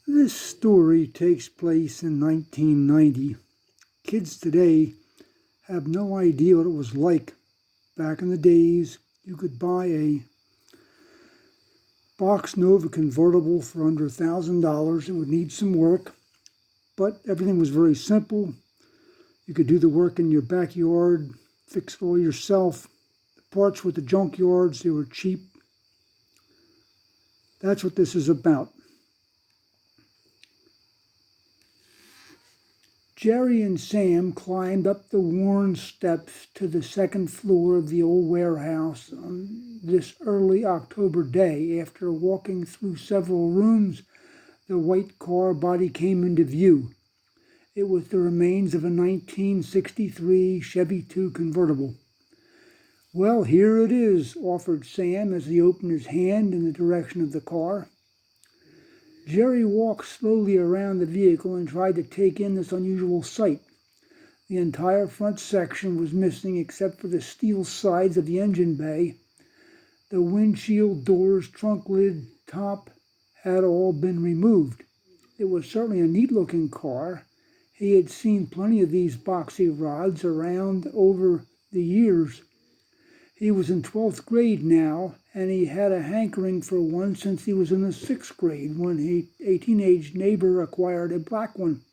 This story takes place in 1990. Kids today have no idea what it was like. Back in the days, you could buy a Box Nova Convertible for under $1,000. It would need some work, but everything was very simple. You could do the work in your backyard, fix it all yourself. The parts with the junkyards, they were cheap. That's what this is about. Jerry and Sam climbed up the worn steps to the second floor of the old warehouse on this early October day. After walking through several rooms, the white car body came into view. It was the remains of a 1963 Chevy 2 convertible. "Well, here it is," offered Sam as he opened his hand in the direction of the car. Jerry walked slowly around the vehicle and tried to take in this unusual sight. The entire front section was missing except for the steel sides of the engine bay. The windshield, doors, trunk lid, top had all been removed. It was certainly a neat-looking car. He had seen plenty of these boxy rods around over the years. He was in 12th grade now, and he had a hankering for one since he was in the 6th grade when a teenage neighbor acquired a black one.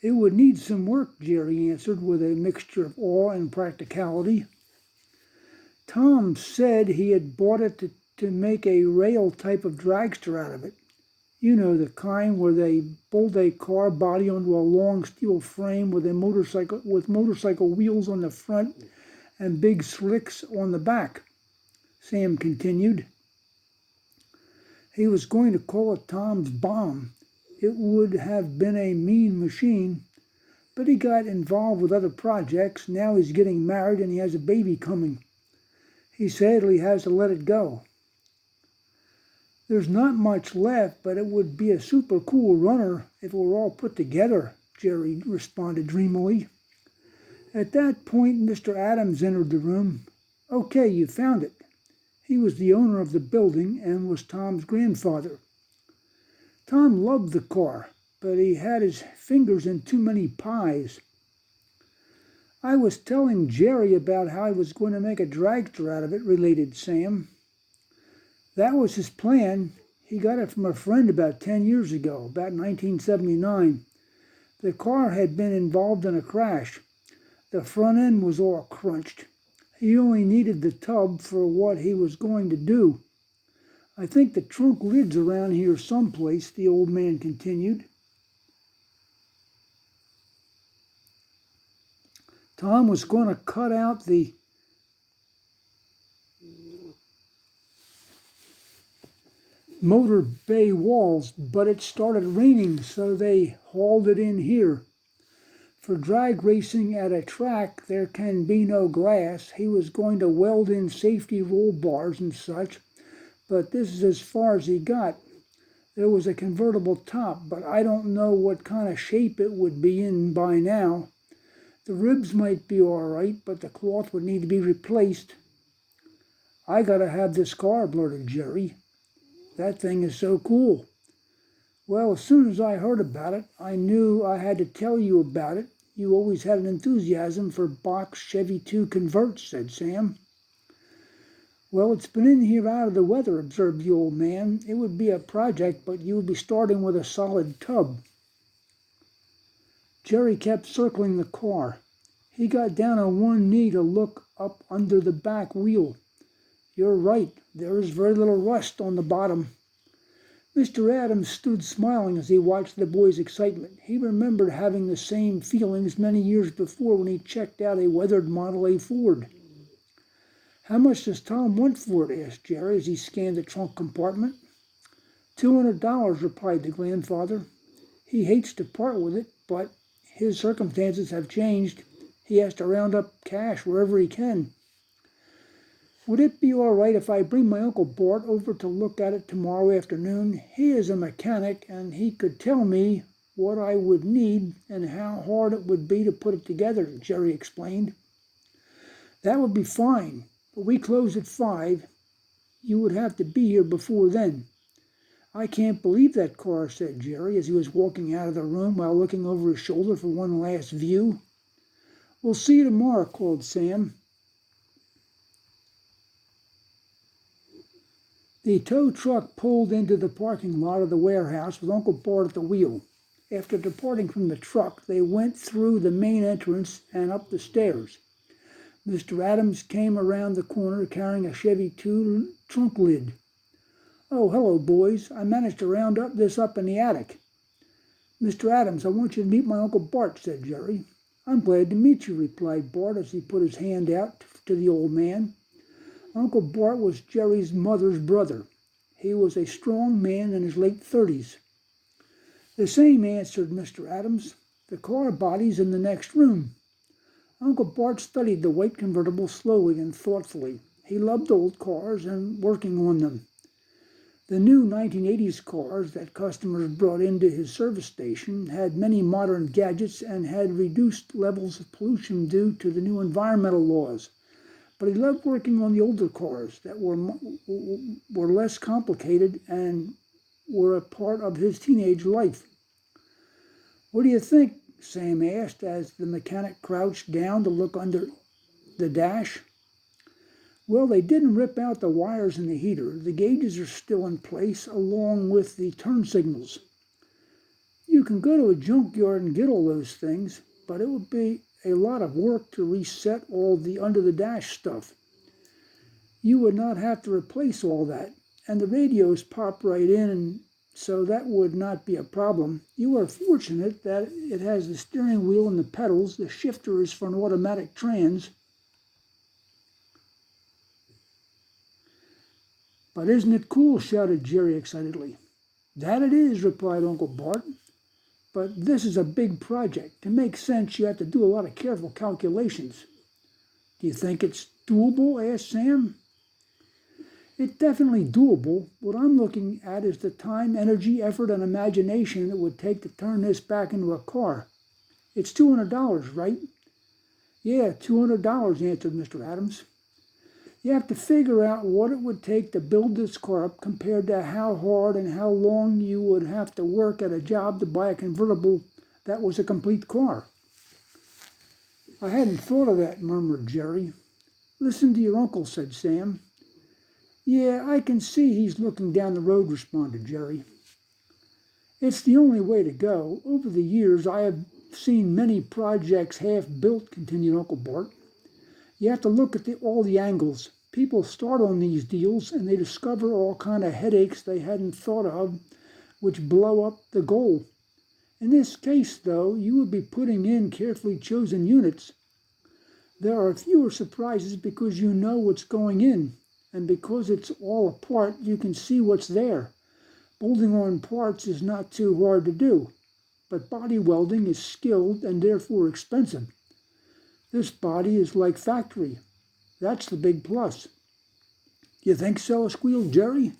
"It would need some work," Jerry answered with a mixture of awe and practicality. "Tom said he had bought it to make a rail type of dragster out of it. You know, the kind where they bolt a car body onto a long steel frame with motorcycle wheels on the front and big slicks on the back," Sam continued. He was going to call it Tom's Bomb. It would have been a mean machine, but he got involved with other projects. Now he's getting married and he has a baby coming. He sadly has to let it go. "There's not much left, but it would be a super cool runner if it were all put together," Jerry responded dreamily. At that point, Mr. Adams entered the room. "Okay, you found it." He was the owner of the building and was Tom's grandfather. Tom loved the car, but he had his fingers in too many pies. "I was telling Jerry about how he was going to make a dragster out of it," related Sam. "That was his plan. He got it from a friend about 10 years ago, about 1979. The car had been involved in a crash. The front end was all crunched. He only needed the tub for what he was going to do. I think the trunk lid's around here someplace," the old man continued. Tom was going to cut out the motor bay walls, but it started raining, so they hauled it in here. For drag racing at a track, there can be no glass. He was going to weld in safety roll bars and such, but this is as far as he got. There was a convertible top, but I don't know what kind of shape it would be in by now. The ribs might be all right, but the cloth would need to be replaced. "I gotta have this car," blurted Jerry. "That thing is so cool." "Well, as soon as I heard about it, I knew I had to tell you about it. You always had an enthusiasm for box Chevy 2 converts," said Sam. "Well, it's been in here out of the weather," observed the old man. "It would be a project, but you would be starting with a solid tub." Jerry kept circling the car. He got down on one knee to look up under the back wheel. "You're right. There is very little rust on the bottom." Mr. Adams stood smiling as he watched the boy's excitement. He remembered having the same feelings many years before when he checked out a weathered Model A Ford. "How much does Tom want for it?" asked Jerry as he scanned the trunk compartment. $200, replied the grandfather. "He hates to part with it, but his circumstances have changed. He has to round up cash wherever he can." "Would it be all right if I bring my Uncle Bart over to look at it tomorrow afternoon? He is a mechanic, and he could tell me what I would need and how hard it would be to put it together," Jerry explained. "That would be fine, but we close at 5. You would have to be here before then." I can't believe that car, said Jerry as he was walking out of the room while looking over his shoulder for one last view. We'll see you tomorrow, called Sam. The tow truck pulled into the parking lot of the warehouse with Uncle Bart at the wheel. After departing from the truck, they went through the main entrance and up the stairs. Mr. Adams came around the corner carrying a Chevy 2 trunk lid. Oh, hello, boys. I managed to round this up in the attic. Mr. Adams, I want you to meet my Uncle Bart, said Jerry. I'm glad to meet you, replied Bart as he put his hand out to the old man. Uncle Bart was Jerry's mother's brother. He was a strong man in his late 30s. The same, answered Mr. Adams. The car body's in the next room. Uncle Bart studied the white convertible slowly and thoughtfully. He loved old cars and working on them. The new 1980s cars that customers brought into his service station had many modern gadgets and had reduced levels of pollution due to the new environmental laws. But he loved working on the older cars that were less complicated and were a part of his teenage life. What do you think? Sam asked as the mechanic crouched down to look under the dash. Well, they didn't rip out the wires in the heater. The gauges are still in place along with the turn signals. You can go to a junkyard and get all those things, but it would be a lot of work to reset all the under-the-dash stuff. You would not have to replace all that, and the radios pop right in, and so that would not be a problem. You are fortunate that it has the steering wheel and the pedals. The shifter is for an automatic trans. But isn't it cool? Shouted Jerry excitedly. That it is, replied Uncle Bart. But this is a big project. To make sense, you have to do a lot of careful calculations. Do you think it's doable? Asked Sam. It's definitely doable. What I'm looking at is the time, energy, effort, and imagination it would take to turn this back into a car. It's $200, right? Yeah, $200, answered Mr. Adams. You have to figure out what it would take to build this car up compared to how hard and how long you would have to work at a job to buy a convertible that was a complete car. I hadn't thought of that, murmured Jerry. Listen to your uncle, said Sam. Yeah, I can see he's looking down the road, responded Jerry. It's the only way to go. Over the years, I have seen many projects half-built, continued Uncle Bart. You have to look at all the angles. People start on these deals and they discover all kind of headaches they hadn't thought of, which blow up the goal. In this case, though, you would be putting in carefully chosen units. There are fewer surprises because you know what's going in, and because it's all a part, you can see what's there. Bolting on parts is not too hard to do, but body welding is skilled and therefore expensive. This body is like factory. That's the big plus. You think so? Squealed Jerry.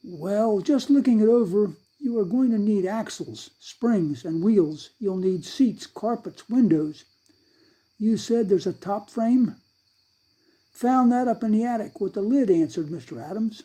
Well, just looking it over, you are going to need axles, springs, and wheels. You'll need seats, carpets, windows. You said there's a top frame? Found that up in the attic with the lid, answered Mr. Adams.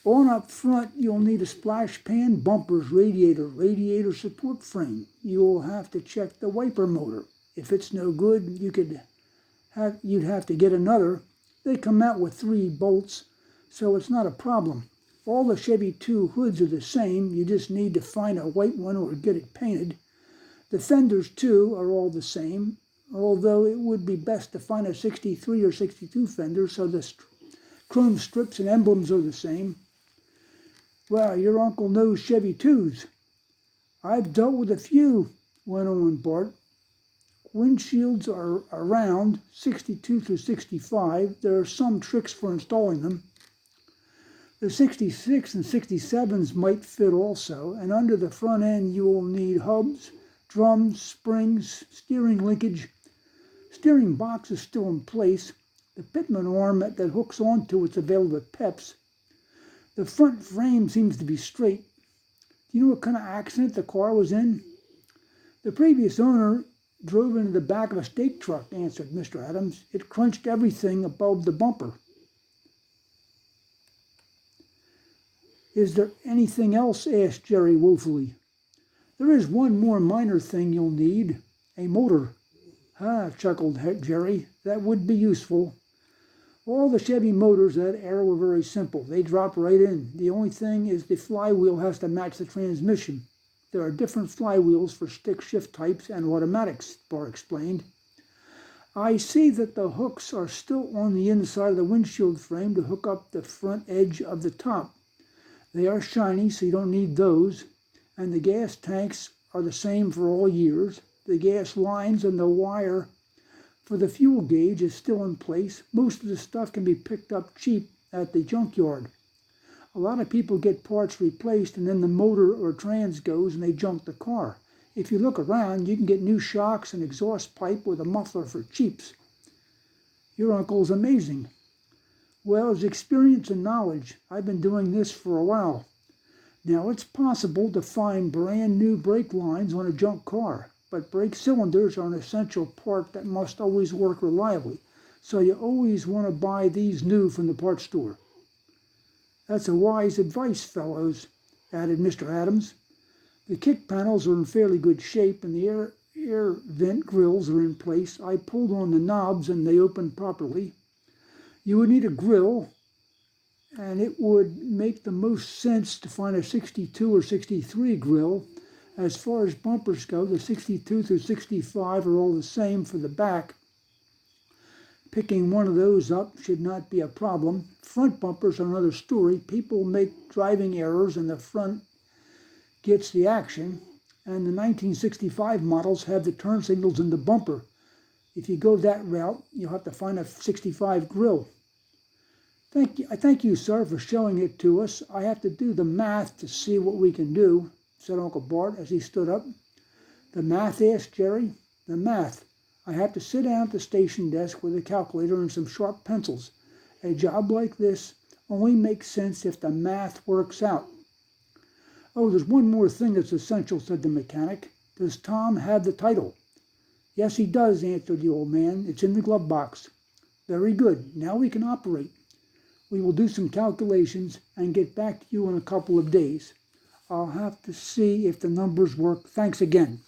On up front, you'll need a splash pan, bumpers, radiator support frame. You'll have to check the wiper motor. If it's no good, you'd have to get another. They come out with 3 bolts, so it's not a problem. All the Chevy 2 hoods are the same. You just need to find a white one or get it painted. The fenders, too, are all the same, although it would be best to find a 63 or 62 fender so the chrome strips and emblems are the same. Well, your uncle knows Chevy 2s. I've dealt with a few, went on Bart. Windshields are around 62 through 65. There are some tricks for installing them. The 66 and 67s might fit also, and under the front end you will need hubs, drums, springs, steering linkage. Steering box is still in place. The pitman arm that hooks onto it's available with PEPs. The front frame seems to be straight. Do you know what kind of accident the car was in? The previous owner drove into the back of a steak truck, answered Mr. Adams. It crunched everything above the bumper. Is there anything else? Asked Jerry woefully. There is one more minor thing you'll need, a motor. Ah, chuckled Jerry, that would be useful. All the Chevy motors of that era were very simple. They drop right in. The only thing is the flywheel has to match the transmission. There are different flywheels for stick shift types and automatics, Bart explained. I see that the hooks are still on the inside of the windshield frame to hook up the front edge of the top. They are shiny, so you don't need those. And the gas tanks are the same for all years. The gas lines and the wire for the fuel gauge is still in place. Most of the stuff can be picked up cheap at the junkyard. A lot of people get parts replaced and then the motor or trans goes and they junk the car. If you look around, you can get new shocks and exhaust pipe with a muffler for cheaps. Your uncle's amazing. Well, it's experience and knowledge. I've been doing this for a while. Now, it's possible to find brand new brake lines on a junk car, but brake cylinders are an essential part that must always work reliably, so you always want to buy these new from the parts store. That's a wise advice, fellows, added Mr. Adams. The kick panels are in fairly good shape and the air vent grills are in place. I pulled on the knobs and they opened properly. You would need a grill, and it would make the most sense to find a 62 or 63 grill. As far as bumpers go, the 62 through 65 are all the same for the back. Picking one of those up should not be a problem. Front bumpers are another story. People make driving errors and the front gets the action. And the 1965 models have the turn signals in the bumper. If you go that route, you'll have to find a 65 grill. Thank you, sir, for showing it to us. I have to do the math to see what we can do, said Uncle Bart as he stood up. The math? Asked Jerry. The math. I have to sit down at the station desk with a calculator and some sharp pencils. A job like this only makes sense if the math works out. Oh, there's one more thing that's essential, said the mechanic. Does Tom have the title? Yes, he does, answered the old man. It's in the glove box. Very good. Now we can operate. We will do some calculations and get back to you in a couple of days. I'll have to see if the numbers work. Thanks again.